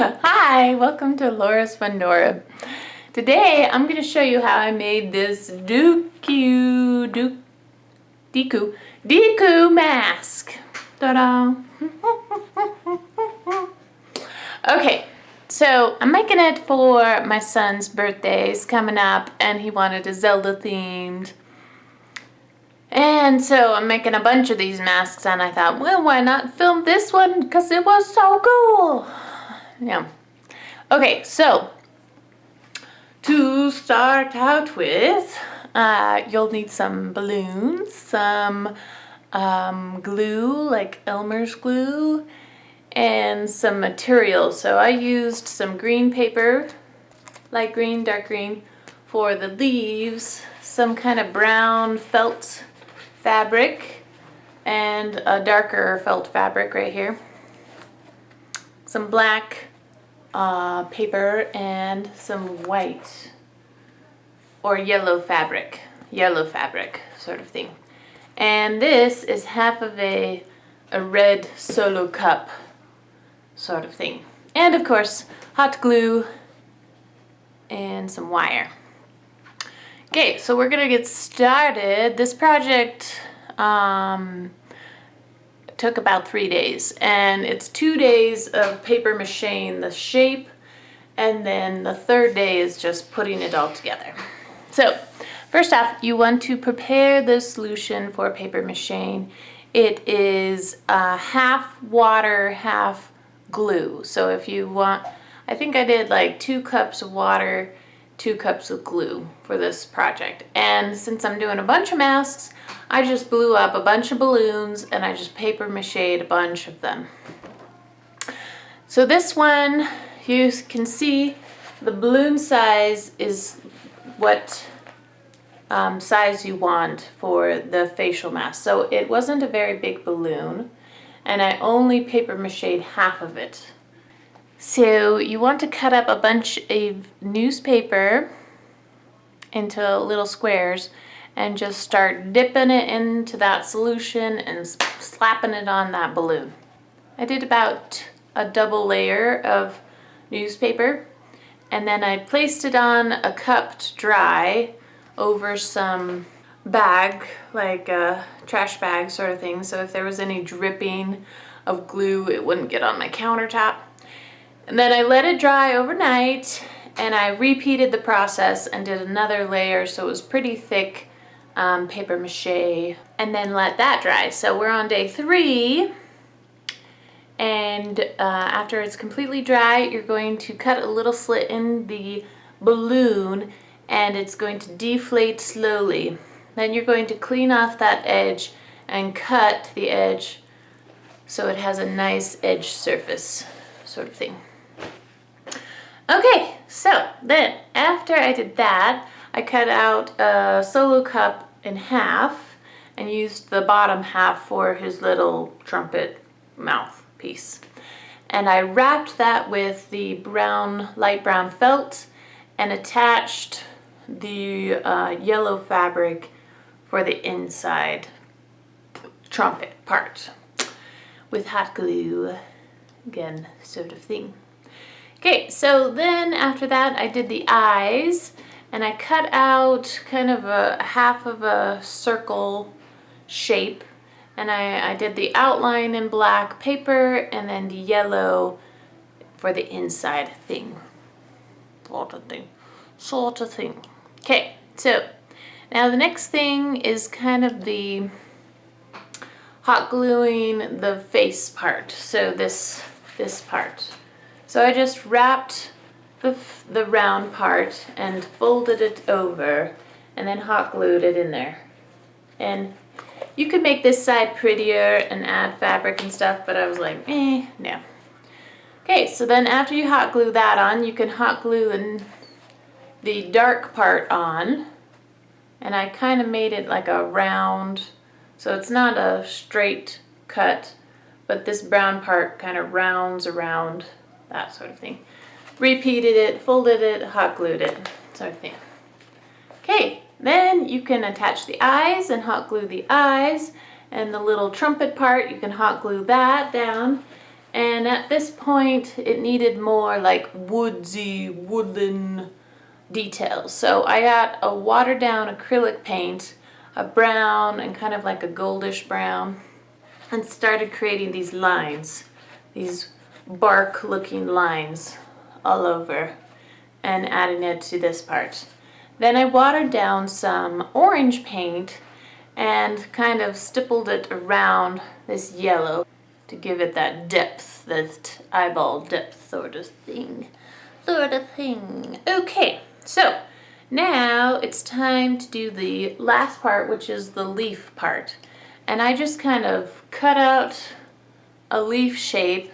Hi, welcome to Laura's Fundora. Today I'm going to show you how I made this Deku Mask. Ta-da! Okay, so I'm making it for my son's birthday. He's coming up and he wanted a Zelda themed. And so I'm making a bunch of these masks and I thought, well, why not film this one? Because it was so cool. Yeah. Okay, so to start out with, you'll need some balloons, some glue, like Elmer's glue, and some material. So I used some green paper, light green, dark green, for the leaves, some kind of brown felt fabric, and a darker felt fabric right here, some black paper, and some white or yellow fabric sort of thing. And this is half of a red solo cup sort of thing. And of course, hot glue and some wire. Okay, so we're gonna get started. This project took about 3 days, and it's 2 days of paper macheing the shape, and then the third day is just putting it all together. So first off, you want to prepare the solution for paper macheing. It is half water, half glue. So if you want, I think I did like 2 cups of water, 2 cups of glue for this project. And since I'm doing a bunch of masks, I just blew up a bunch of balloons and I just paper mache'd a bunch of them. So this one, you can see the balloon size is what size you want for the facial mask. So it wasn't a very big balloon, and I only paper mache'd half of it. So you want to cut up a bunch of newspaper into little squares and just start dipping it into that solution and slapping it on that balloon. I did about a double layer of newspaper, and then I placed it on a cup to dry over some bag, like a trash bag sort of thing, so if there was any dripping of glue, it wouldn't get on my countertop. And then I let it dry overnight, and I repeated the process and did another layer so it was pretty thick paper mache, and then let that dry. So we're on day 3, and after it's completely dry, you're going to cut a little slit in the balloon and it's going to deflate slowly. Then you're going to clean off that edge and cut the edge so it has a nice edge surface sort of thing. Okay, so then after I did that, I cut out a solo cup in half and used the bottom half for his little trumpet mouth piece. And I wrapped that with the brown, light brown felt and attached the yellow fabric for the inside trumpet part with hot glue, again, sort of thing. Okay, so then after that I did the eyes, and I cut out kind of a half of a circle shape, and I did the outline in black paper and then the yellow for the inside thing. Sort of thing. Okay, so now the next thing is kind of the hot gluing the face part. So this part. So I just wrapped the round part and folded it over and then hot glued it in there. And you could make this side prettier and add fabric and stuff, but I was like, no. Okay, so then after you hot glue that on, you can hot glue the dark part on, and I kind of made it like a round, so it's not a straight cut, but this brown part kind of rounds around, that sort of thing. Repeated it, folded it, hot glued it, sort of thing. Okay, then you can attach the eyes and hot glue the eyes, and the little trumpet part, you can hot glue that down, And at this point, it needed more like woodsy, woodland details. So I got a watered down acrylic paint, a brown and kind of like a goldish brown, and started creating these lines, these bark looking lines all over, and adding it to this part. Then I watered down some orange paint and kind of stippled it around this yellow to give it that depth, that eyeball depth sort of thing. Okay, so now it's time to do the last part, which is the leaf part. And I just kind of cut out a leaf shape,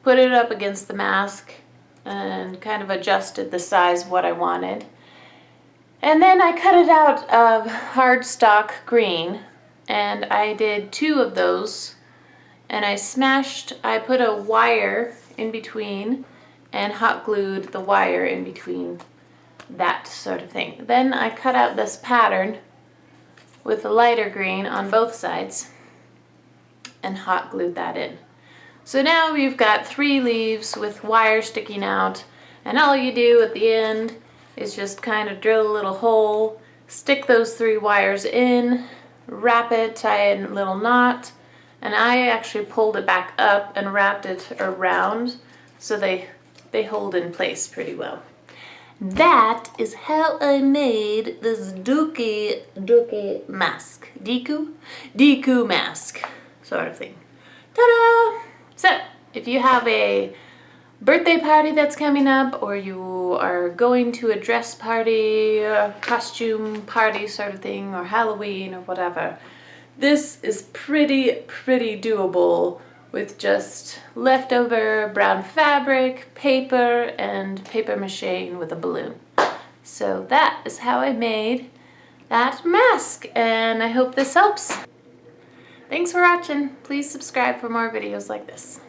put it up against the mask, and kind of adjusted the size of what I wanted. And then I cut it out of hardstock green, and I did 2 of those, and I put a wire in between and hot glued the wire in between, that sort of thing. Then I cut out this pattern with the lighter green on both sides and hot glued that in. So now we've got 3 leaves with wire sticking out, and all you do at the end is just kind of drill a little hole, stick those 3 wires in, wrap it, tie it in a little knot, and I actually pulled it back up and wrapped it around so they hold in place pretty well. That is how I made this Deku Mask. Deku Mask sort of thing. Ta-da! So, if you have a birthday party that's coming up, or you are going to a dress party, a costume party sort of thing, or Halloween or whatever, this is pretty doable with just leftover brown fabric, paper, and paper mache with a balloon. So that is how I made that mask, and I hope this helps. Thanks for watching. Please subscribe for more videos like this.